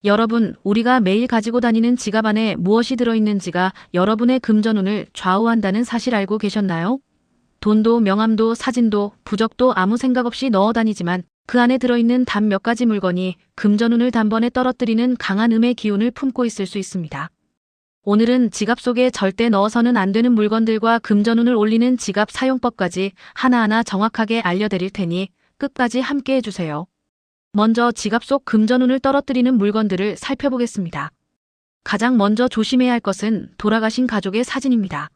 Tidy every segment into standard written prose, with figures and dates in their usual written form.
여러분, 우리가 매일 가지고 다니는 지갑 안에 무엇이 들어있는지가 여러분의 금전운을 좌우한다는 사실 알고 계셨나요? 돈도 명함도 사진도 부적도 아무 생각 없이 넣어 다니지만 그 안에 들어있는 단 몇 가지 물건이 금전운을 단번에 떨어뜨리는 강한 음의 기운을 품고 있을 수 있습니다. 오늘은 지갑 속에 절대 넣어서는 안 되는 물건들과 금전운을 올리는 지갑 사용법까지 하나하나 정확하게 알려드릴 테니 끝까지 함께 해주세요. 먼저 지갑 속 금전운을 떨어뜨리는 물건들을 살펴보겠습니다. 가장 먼저 조심해야 할 것은 돌아가신 가족의 사진입니다.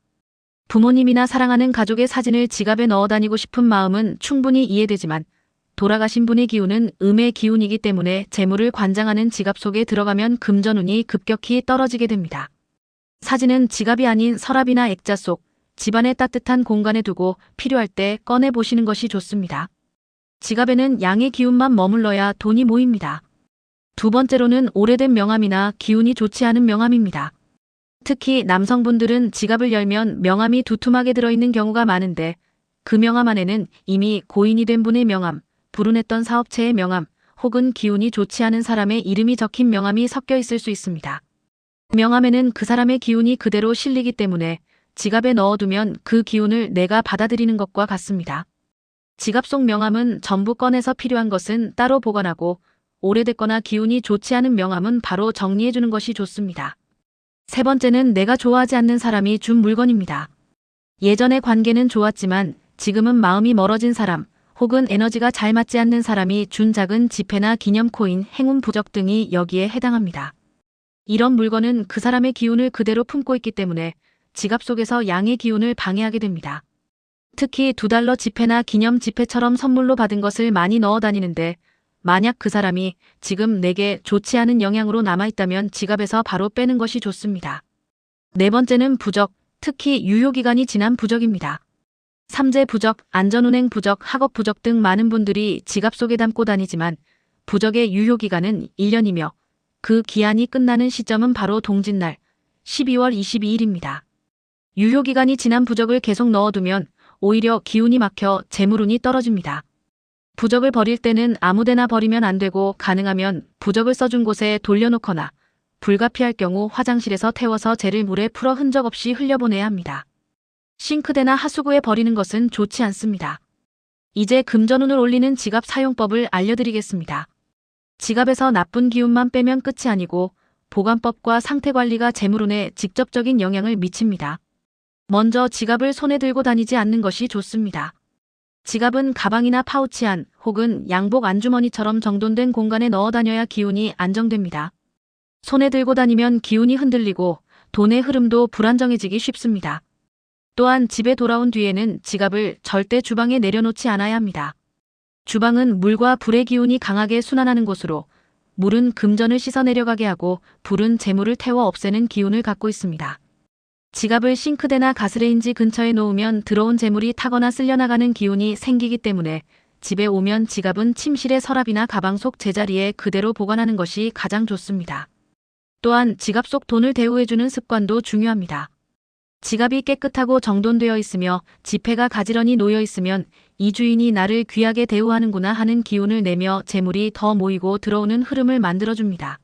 부모님이나 사랑하는 가족의 사진을 지갑에 넣어 다니고 싶은 마음은 충분히 이해되지만 돌아가신 분의 기운은 음의 기운이기 때문에 재물을 관장하는 지갑 속에 들어가면 금전운이 급격히 떨어지게 됩니다. 사진은 지갑이 아닌 서랍이나 액자 속 집안의 따뜻한 공간에 두고 필요할 때 꺼내 보시는 것이 좋습니다. 지갑에는 양의 기운만 머물러야 돈이 모입니다. 두 번째로는 오래된 명함이나 기운이 좋지 않은 명함입니다. 특히 남성분들은 지갑을 열면 명함이 두툼하게 들어있는 경우가 많은데 그 명함 안에는 이미 고인이 된 분의 명함, 불운했던 사업체의 명함, 혹은 기운이 좋지 않은 사람의 이름이 적힌 명함이 섞여 있을 수 있습니다. 명함에는 그 사람의 기운이 그대로 실리기 때문에 지갑에 넣어두면 그 기운을 내가 받아들이는 것과 같습니다. 지갑 속 명함은 전부 꺼내서 필요한 것은 따로 보관하고 오래됐거나 기운이 좋지 않은 명함은 바로 정리해주는 것이 좋습니다. 세 번째는 내가 좋아하지 않는 사람이 준 물건입니다. 예전의 관계는 좋았지만 지금은 마음이 멀어진 사람 혹은 에너지가 잘 맞지 않는 사람이 준 작은 지폐나 기념 코인, 행운 부적 등이 여기에 해당합니다. 이런 물건은 그 사람의 기운을 그대로 품고 있기 때문에 지갑 속에서 양의 기운을 방해하게 됩니다. 특히 $2 지폐나 기념 지폐처럼 선물로 받은 것을 많이 넣어 다니는데 만약 그 사람이 지금 내게 좋지 않은 영향으로 남아있다면 지갑에서 바로 빼는 것이 좋습니다. 네 번째는 부적, 특히 유효기간이 지난 부적입니다. 삼재 부적, 안전운행 부적, 학업 부적 등 많은 분들이 지갑 속에 담고 다니지만 부적의 유효기간은 1년이며 그 기한이 끝나는 시점은 바로 동짓날 12월 22일입니다. 유효기간이 지난 부적을 계속 넣어두면 오히려 기운이 막혀 재물운이 떨어집니다. 부적을 버릴 때는 아무데나 버리면 안 되고 가능하면 부적을 써준 곳에 돌려놓거나 불가피할 경우 화장실에서 태워서 재를 물에 풀어 흔적 없이 흘려보내야 합니다. 싱크대나 하수구에 버리는 것은 좋지 않습니다. 이제 금전운을 올리는 지갑 사용법을 알려드리겠습니다. 지갑에서 나쁜 기운만 빼면 끝이 아니고 보관법과 상태관리가 재물운에 직접적인 영향을 미칩니다. 먼저 지갑을 손에 들고 다니지 않는 것이 좋습니다. 지갑은 가방이나 파우치 안 혹은 양복 안주머니처럼 정돈된 공간에 넣어 다녀야 기운이 안정됩니다. 손에 들고 다니면 기운이 흔들리고 돈의 흐름도 불안정해지기 쉽습니다. 또한 집에 돌아온 뒤에는 지갑을 절대 주방에 내려놓지 않아야 합니다. 주방은 물과 불의 기운이 강하게 순환하는 곳으로 물은 금전을 씻어내려가게 하고 불은 재물을 태워 없애는 기운을 갖고 있습니다. 지갑을 싱크대나 가스레인지 근처에 놓으면 들어온 재물이 타거나 쓸려나가는 기운이 생기기 때문에 집에 오면 지갑은 침실의 서랍이나 가방 속 제자리에 그대로 보관하는 것이 가장 좋습니다. 또한 지갑 속 돈을 대우해주는 습관도 중요합니다. 지갑이 깨끗하고 정돈되어 있으며 지폐가 가지런히 놓여 있으면 이 주인이 나를 귀하게 대우하는구나 하는 기운을 내며 재물이 더 모이고 들어오는 흐름을 만들어줍니다.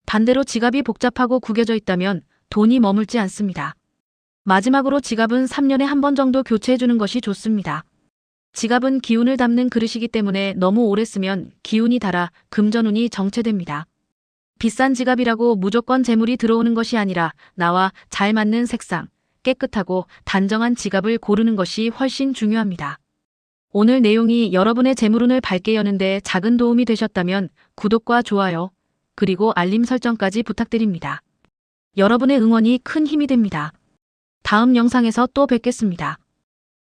반대로 지갑이 복잡하고 구겨져 있다면 돈이 머물지 않습니다. 마지막으로 지갑은 3년에 한 번 정도 교체해주는 것이 좋습니다. 지갑은 기운을 담는 그릇이기 때문에 너무 오래 쓰면 기운이 닳아 금전운이 정체됩니다. 비싼 지갑이라고 무조건 재물이 들어오는 것이 아니라 나와 잘 맞는 색상, 깨끗하고 단정한 지갑을 고르는 것이 훨씬 중요합니다. 오늘 내용이 여러분의 재물운을 밝게 여는 데 작은 도움이 되셨다면 구독과 좋아요, 그리고 알림 설정까지 부탁드립니다. 여러분의 응원이 큰 힘이 됩니다. 다음 영상에서 또 뵙겠습니다.